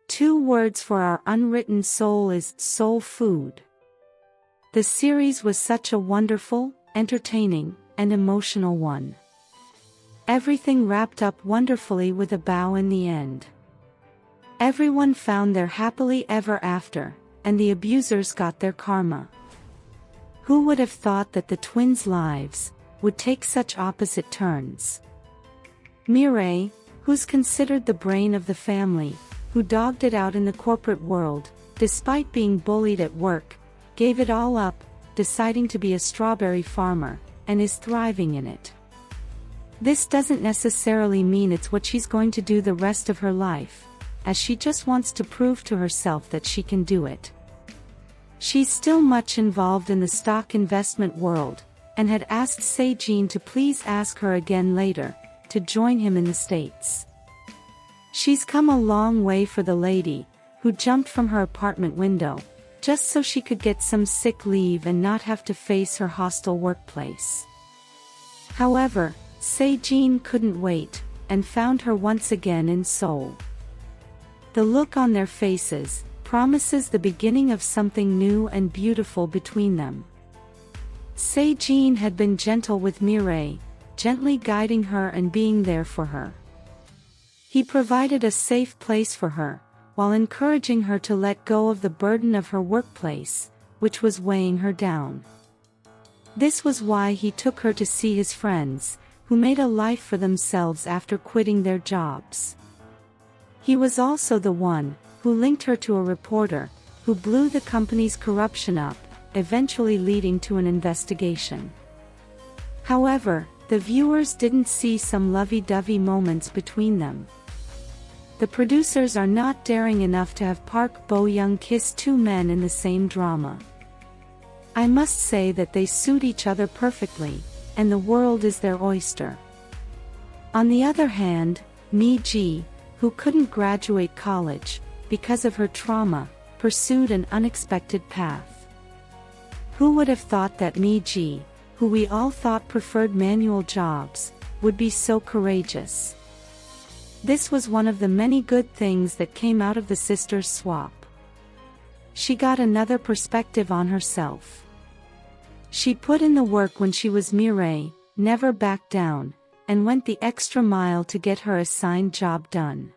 Two words for our unwritten soul is soul food. The series was such a wonderful, entertaining, and emotional one. Everything wrapped up wonderfully with a bow in the end. Everyone found their happily ever after, and the abusers got their karma. Who would have thought that the twins' lives would take such opposite turns? Mire, who's considered the brain of the family, who dogged it out in the corporate world, despite being bullied at work, gave it all up, deciding to be a strawberry farmer, and is thriving in it. This doesn't necessarily mean it's what she's going to do the rest of her life, as she just wants to prove to herself that she can do it. She's still much involved in the stock investment world, and had asked Se-jin to please ask her again later, to join him in the States. She's come a long way for the lady, who jumped from her apartment window, just so she could get some sick leave and not have to face her hostile workplace. However, Se-jin couldn't wait, and found her once again in Seoul. The look on their faces promises the beginning of something new and beautiful between them. Se-jin had been gentle with Mire, gently guiding her and being there for her. He provided a safe place for her, while encouraging her to let go of the burden of her workplace, which was weighing her down. This was why he took her to see his friends, who made a life for themselves after quitting their jobs. He was also the one who linked her to a reporter, who blew the company's corruption up, eventually leading to an investigation. However, the viewers didn't see some lovey-dovey moments between them. The producers are not daring enough to have Park Bo-young kiss two men in the same drama. I must say that they suit each other perfectly, and the world is their oyster. On the other hand, Miji, who couldn't graduate college, because of her trauma, pursued an unexpected path. Who would have thought that Miji, who we all thought preferred manual jobs, would be so courageous? This was one of the many good things that came out of the sisters' swap. She got another perspective on herself. She put in the work when she was Mire, never backed down, and went the extra mile to get her assigned job done.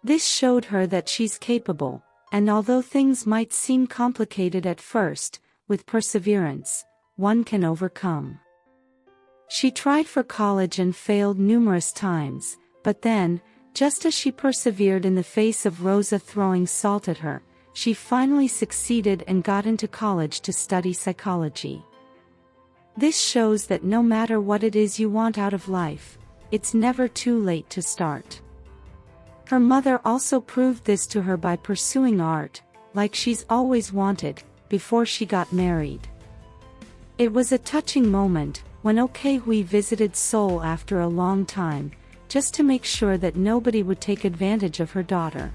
This showed her that she's capable, and although things might seem complicated at first, with perseverance, one can overcome. She tried for college and failed numerous times, but then, just as she persevered in the face of Rosa throwing salt at her, she finally succeeded and got into college to study psychology. This shows that no matter what it is you want out of life, it's never too late to start. Her mother also proved this to her by pursuing art, like she's always wanted, before she got married. It was a touching moment, when Ok-hui visited Seoul after a long time, just to make sure that nobody would take advantage of her daughter.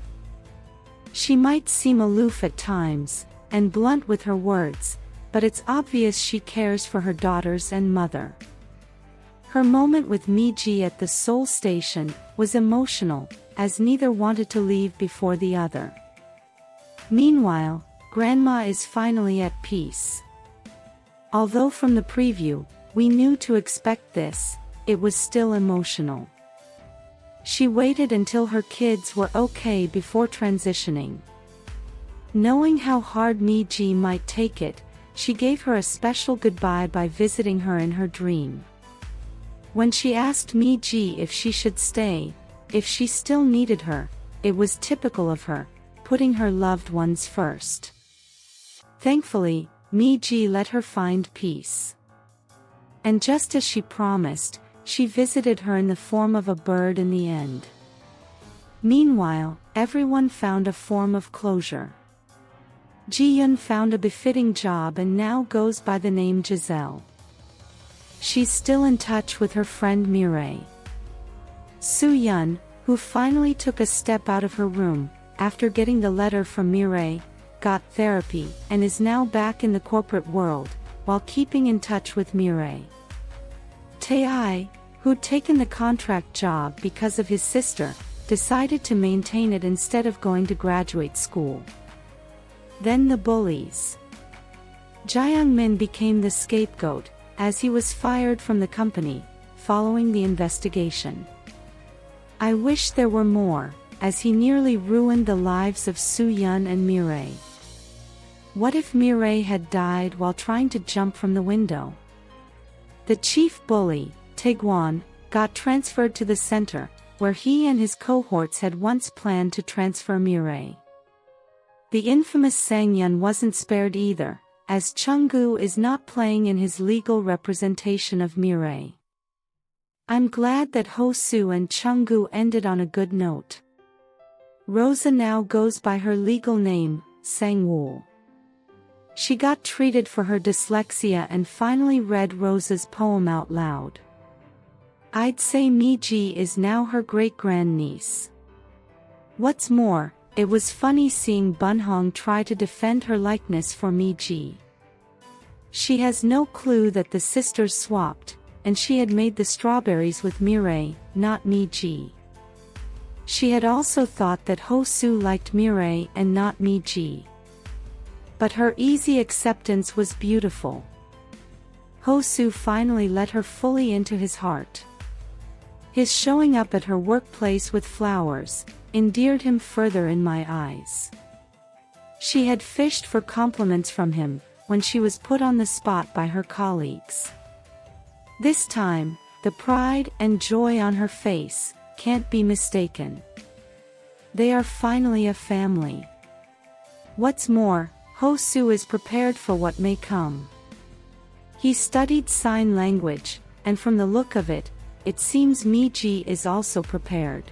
She might seem aloof at times, and blunt with her words, but it's obvious she cares for her daughters and mother. Her moment with Miji at the Seoul station was emotional, as neither wanted to leave before the other. Meanwhile, Grandma is finally at peace. Although from the preview, we knew to expect this, it was still emotional. She waited until her kids were okay before transitioning. Knowing how hard Miji might take it, she gave her a special goodbye by visiting her in her dream. When she asked Miji if she should stay, if she still needed her, it was typical of her, putting her loved ones first. Thankfully, Miji let her find peace. And just as she promised, she visited her in the form of a bird in the end. Meanwhile, everyone found a form of closure. Ji-yeon found a befitting job and now goes by the name Giselle. She's still in touch with her friend Mire. Soo-yeon, who finally took a step out of her room, after getting the letter from Mire, got therapy, and is now back in the corporate world, while keeping in touch with Mire. Tae-ai, who'd taken the contract job because of his sister, decided to maintain it instead of going to graduate school. Then the bullies. Jae-young-min became the scapegoat, as he was fired from the company, following the investigation. I wish there were more, as he nearly ruined the lives of Soo-yeon and Mire. What if Mire had died while trying to jump from the window? The chief bully, Taegwon, got transferred to the center, where he and his cohorts had once planned to transfer Mire. The infamous Sang-yeon wasn't spared either, as Chung-gu is not playing in his legal representation of Mire. I'm glad that Hosu and Chung-gu ended on a good note. Rosa now goes by her legal name, Sang-woo. She got treated for her dyslexia and finally read Rosa's poem out loud. I'd say Miji is now her great-grandniece. What's more, it was funny seeing Bunhong try to defend her likeness for Miji. She has no clue that the sisters swapped, and she had made the strawberries with Mire, not Miji. She had also thought that Hosu liked Mire and not Miji. But her easy acceptance was beautiful. Hosu finally let her fully into his heart. His showing up at her workplace with flowers endeared him further in my eyes. She had fished for compliments from him when she was put on the spot by her colleagues. This time, the pride and joy on her face can't be mistaken. They are finally a family. What's more, Hosu is prepared for what may come. He studied sign language, and from the look of it, it seems Miji is also prepared.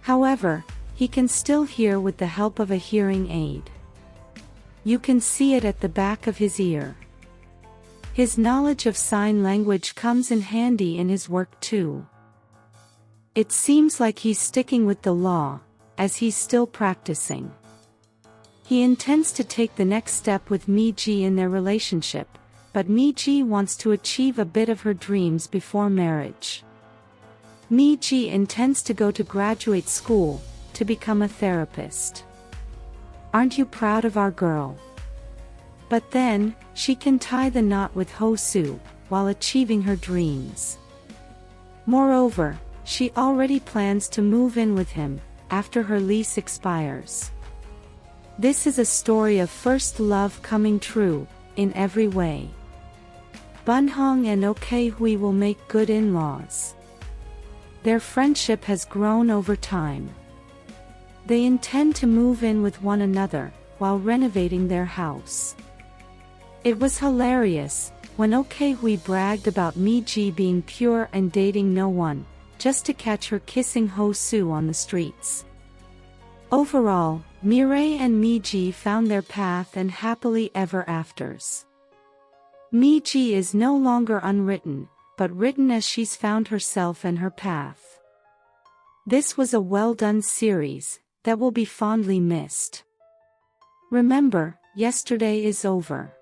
However, he can still hear with the help of a hearing aid. You can see it at the back of his ear. His knowledge of sign language comes in handy in his work too. It seems like he's sticking with the law, as he's still practicing. He intends to take the next step with Miji in their relationship, but Miji wants to achieve a bit of her dreams before marriage. Miji intends to go to graduate school, to become a therapist. Aren't you proud of our girl? But then, she can tie the knot with Hosu, while achieving her dreams. Moreover, she already plans to move in with him, after her lease expires. This is a story of first love coming true, in every way. Bunhong and Ok-hui will make good in-laws. Their friendship has grown over time. They intend to move in with one another, while renovating their house. It was hilarious, when Ok-hui bragged about Miji being pure and dating no one, just to catch her kissing Hosu on the streets. Overall, Mire and Miji found their path and happily ever afters. Miji is no longer unwritten, but written as she's found herself and her path. This was a well-done series, that will be fondly missed. Remember, yesterday is over.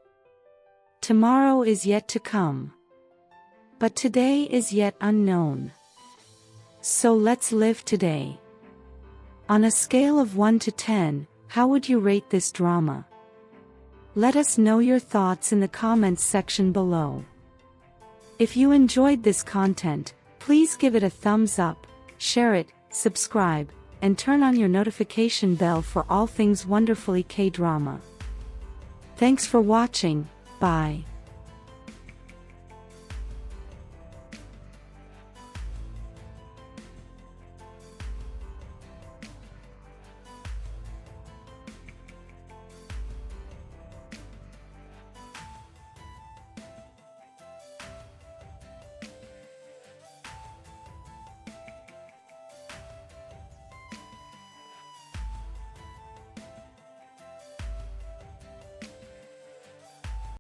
Tomorrow is yet to come. But today is yet unknown. So let's live today. On a scale of 1 to 10, how would you rate this drama? Let us know your thoughts in the comments section below. If you enjoyed this content, please give it a thumbs up, share it, subscribe, and turn on your notification bell for all things wonderfully K-drama. Thanks for watching, bye.